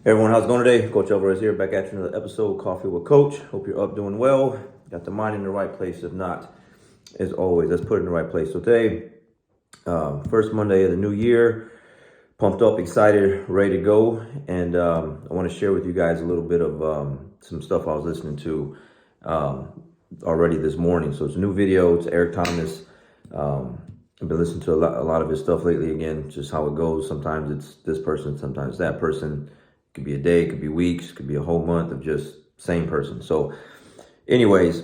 Hey everyone, how's it going today? Coach Alvarez here, back at you another episode, Coffee with Coach. Hope you're up doing well. Got the mind in the right place. If not, as always, let's put it in the right place. So today, first Monday of the new year, pumped up, excited, ready to go. And I want to share with you guys a little bit of some stuff I was listening to already this morning. So it's a new video. It's Eric Thomas. I've been listening to a lot of his stuff lately. Again, just how it goes. Sometimes it's this person, sometimes that person. Could be a day, could be weeks, could be a whole month of just same person. So anyways,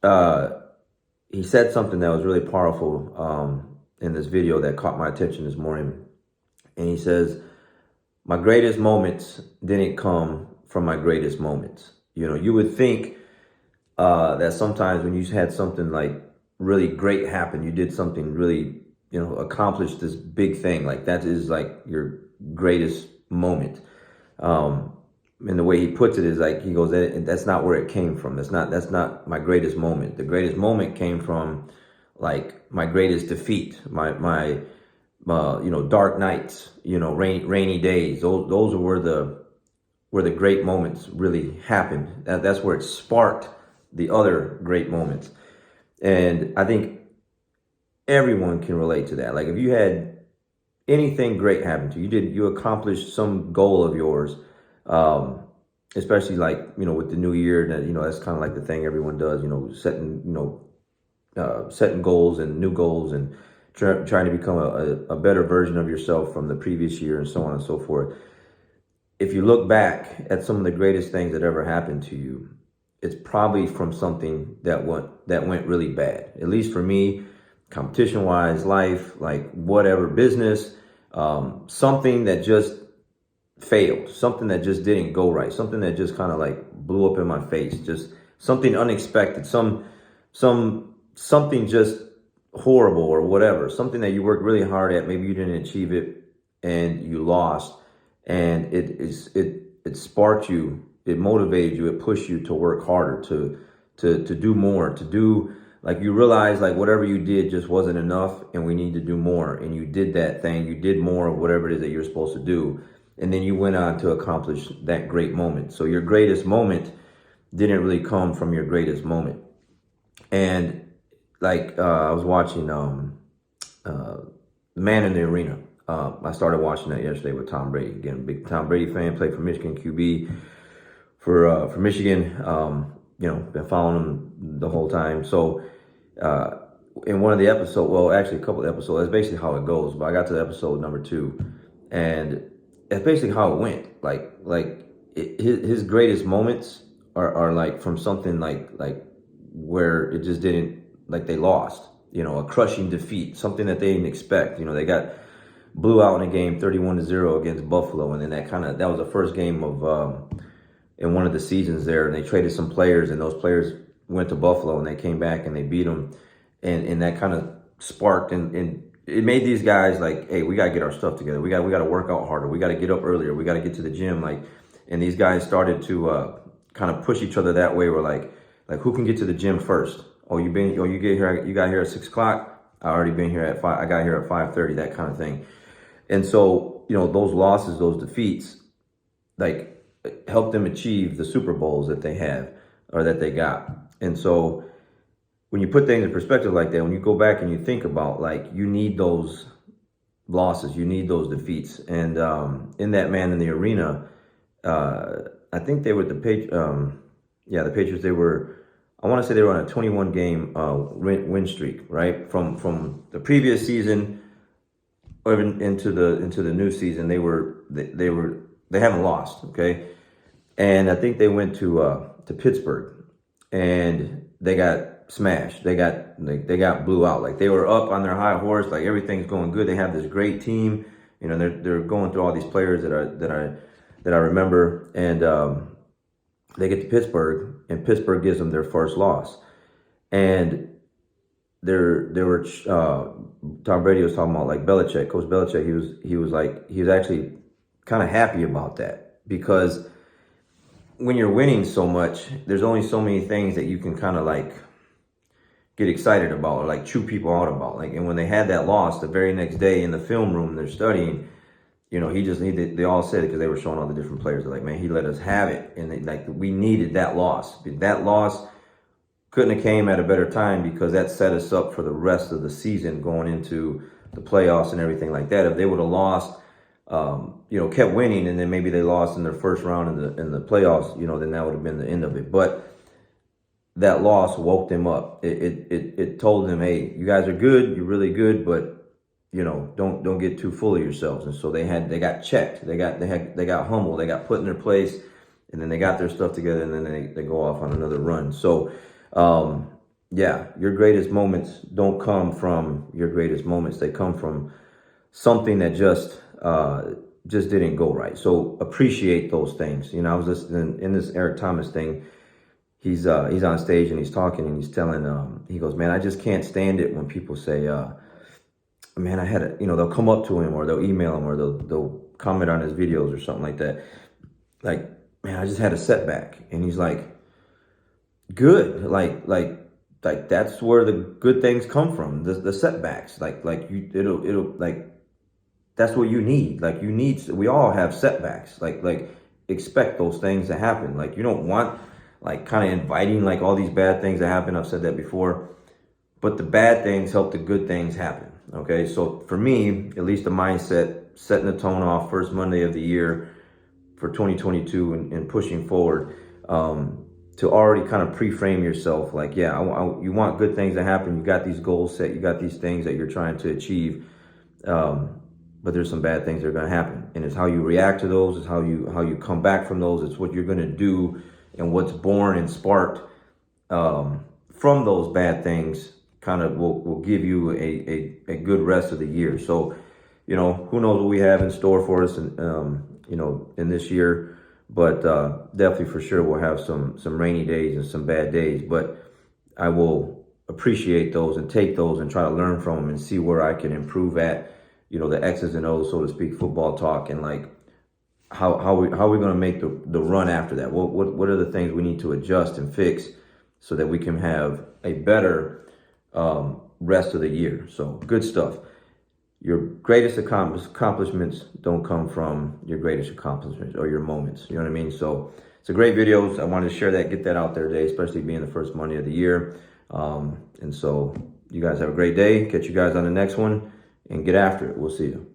he said something that was really powerful in this video that caught my attention this morning. And he says, my greatest moments didn't come from my greatest moments. You know, you would think that sometimes when you had something like really great happen, you did something really, accomplished this big thing. Like that is like your greatest moment. And the way he puts it is like, he goes, that's not where it came from. That's not my greatest moment. The greatest moment came from like my greatest defeat, my dark nights, rainy days. Those are where the great moments really happened. That's where it sparked the other great moments. And I think everyone can relate to that. Like if you had anything great happen to you, you accomplished some goal of yours, especially like, with the new year, that, that's kind of like the thing everyone does, setting goals and new goals and trying to become a better version of yourself from the previous year and so on and so forth. If you look back at some of the greatest things that ever happened to you, it's probably from something that went really bad. At least for me, competition wise, life, like whatever, business, something that just failed, something that just didn't go right, something that just kind of like blew up in my face, just something unexpected, something just horrible or whatever, something that you worked really hard at, maybe you didn't achieve it and you lost, and it sparked you, it motivated you, it pushed you to work harder, to do more, to do. Like you realize like whatever you did just wasn't enough and we need to do more. And you did that thing, you did more of whatever it is that you're supposed to do. And then you went on to accomplish that great moment. So your greatest moment didn't really come from your greatest moment. And like I was watching Man in the Arena. I started watching that yesterday with Tom Brady. Again, big Tom Brady fan, played for Michigan, QB for Michigan. Been following him the whole time. So in one of the episodes, well, actually a couple of episodes, that's basically how it goes. But I got to episode number 2, and that's basically how it went. His greatest moments are like from something like where it just didn't, like they lost, a crushing defeat, something that they didn't expect. They got blew out in a game 31-0 against Buffalo, and then that was the first game of in one of the seasons there, and they traded some players, and those players went to Buffalo and they came back and they beat them, and that kind of sparked and it made these guys like, hey, we got to get our stuff together, we got to work out harder, we got to get up earlier, we got to get to the gym, and these guys started to kind of push each other that way. We're like who can get to the gym first? You got here at 6 o'clock, I already been here at 5, I got here at 5:30, that kind of thing. And so those losses, those defeats, like help them achieve the Super Bowls that they have or that they got. And so when you put things in perspective like that, when you go back and you think about, like, you need those losses, you need those defeats. And in that Man in the Arena, I think they were the Patriots, they were, I want to say they were on a 21 game win streak, right? From the previous season or even into the new season, they haven't lost, okay? And I think they went to Pittsburgh, and they got smashed. They got blew out. Like they were up on their high horse, like everything's going good. They have this great team. They're going through all these players that I remember, and they get to Pittsburgh, and Pittsburgh gives them their first loss. And they were Tom Brady was talking about like Belichick, Coach Belichick. He was actually kind of happy about that, because when you're winning so much, there's only so many things that you can kind of like get excited about or like chew people out about. And when they had that loss the very next day in the film room, they're studying, you know, they all said it because they were showing all the different players. They're like, man, he let us have it. And like, we needed that loss. That loss couldn't have came at a better time, because that set us up for the rest of the season going into the playoffs and everything like that. If they would have lost, you know, kept winning, and then maybe they lost in their first round in the playoffs, you know, then that would have been the end of it. But that loss woke them up. It told them, hey, you guys are good, you're really good, but you know, don't get too full of yourselves. And so they got checked, they got humbled, they got put in their place, and then they got their stuff together, and then they go off on another run. So yeah, your greatest moments don't come from your greatest moments. They come from something that just didn't go right. So appreciate those things. You know, I was listening in this Eric Thomas thing. He's on stage and he's talking and he's telling, he goes, man, I just can't stand it when people say, man, I had a, you know, they'll come up to him or they'll email him or they'll comment on his videos or something like that. Like, man, I just had a setback. And he's like, good. Like that's where the good things come from. The setbacks, it'll that's what you need. Like we all have setbacks. Like expect those things to happen. Like you don't want like kind of inviting like all these bad things to happen. I've said that before, but the bad things help the good things happen. Okay. So for me, at least the mindset, setting the tone off first Monday of the year for 2022 and pushing forward, to already kind of pre-frame yourself. Like, yeah, you want good things to happen. You got these goals set. You got these things that you're trying to achieve. But there's some bad things that are going to happen. And it's how you react to those. It's how you come back from those. It's what you're going to do and what's born and sparked from those bad things kind of will give you a good rest of the year. So, you know, who knows what we have in store for us and, you know, in this year. But definitely for sure we'll have some rainy days and some bad days. But I will appreciate those and take those and try to learn from them and see where I can improve at, you know, the X's and O's, so to speak, football talk, and like how we going to make the run after that. What are the things we need to adjust and fix so that we can have a better rest of the year. So good stuff. Your greatest accomplishments don't come from your greatest accomplishments or your moments. You know what I mean? So it's a great video. I wanted to share that, get that out there today, especially being the first Monday of the year. And so you guys have a great day. Catch you guys on the next one and get after it. We'll see you.